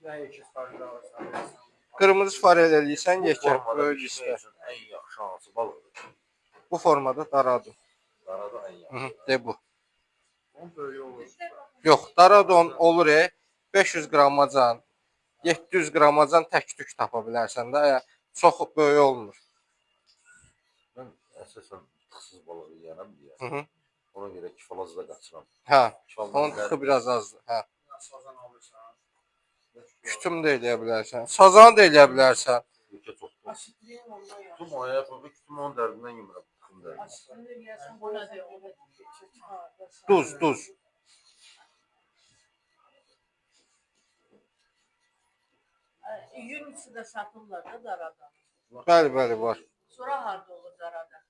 Yani iki farklı alırsan. Qırmızı farel eləyirsən, Bu yekə, formada böyük pişmək listə. üçün ən yaxşı hansı balıqdır? Bu formada darado. Darada ən yaxşı. De bu. Onun böyüyü olur. Yox, daradon olur 500 qramacan, 700 qramacan tək-tük tapa bilərsən də. Çox böyük olmur. Mən əsasən tıxsız balıq yiyərəm deyə. Hı. Ona görə kifalazda qaçıram. Hə, Kifalazda onun tıxı biraz azdır. Hə. Sazan alırsan. Kütüm də eləyə bilərsən. Sazan da eləyə bilərsən. Yekə çoxdur. Asitliyin ondan yaxşı. Tutum ayaq qoyub tutum onun dərdindən yemirirəm. Tutum dərdindən. Asitliyin eləyərsən, bu nədir? Duz. İyun içi də satırlar da darada. Bəli, var. Sonra harda olur darada?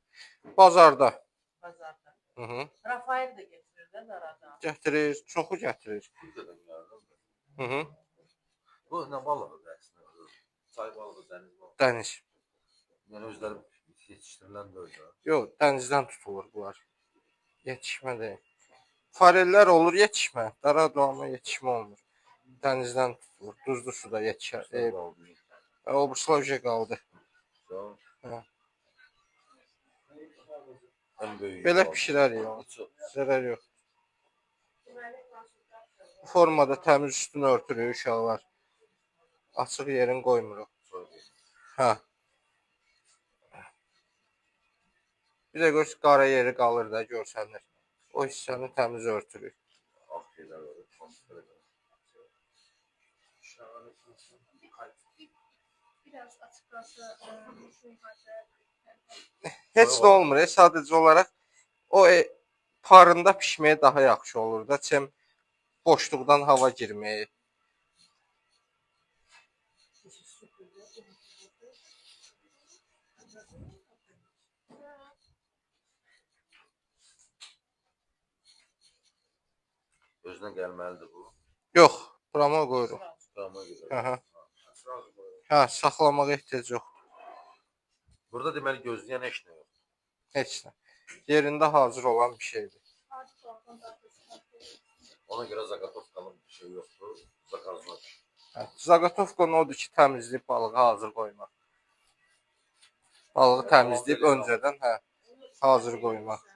Bazarda. Bazarda. Hı. Rafael də getirir də darada. Gətirir, çoxu gətirir. Türkiyədən gəlirəm. Hı. Bu nə balığıdır əslində? Çay balığı, dəniz balığı. Dəniz. Yəni özləri yetişdirilən də özləri. Yox, dənizdən tutulur bunlar. Yetişmə deyil. Farellər olur yetişmə. Darado amma yetişmə olmur. Dənizdən tutulur. Duzlu suda yetişər. O burslovca qaldı. Hə. Ən böyük. Belə bişirərik onu. Zərər yox. Bu formada təmiz üstünü örtürük uşaqlar. Açıq yerin qoymuruq. Hə. Bir də gör qara yeri qalır da görsənir. O hissəni təmiz örtürük. Ağ şeylər var. Biraz açıqlası Heç nə olmur. Sadəcə olaraq o parında pişməyə daha yaxşı olur da. Çəm boşluqdan hava girməyi. Özünə gəlməlidir bu. Yox, burama qoyuruq. Qama gedir. Hə, saxlamağa ehtiyac yoxdur. Burada deməli gözləyən heç nə yox. Heç nə. Yerində hazır olan bir şeydir. Ona görə zaqatovkanın bir şey yoxdur. Zakazlar. Hə, zaqatovkanın odur ki, təmizləyib balığı hazır qoymaq. Balığı təmizləyib öncədən hazır qoymaq.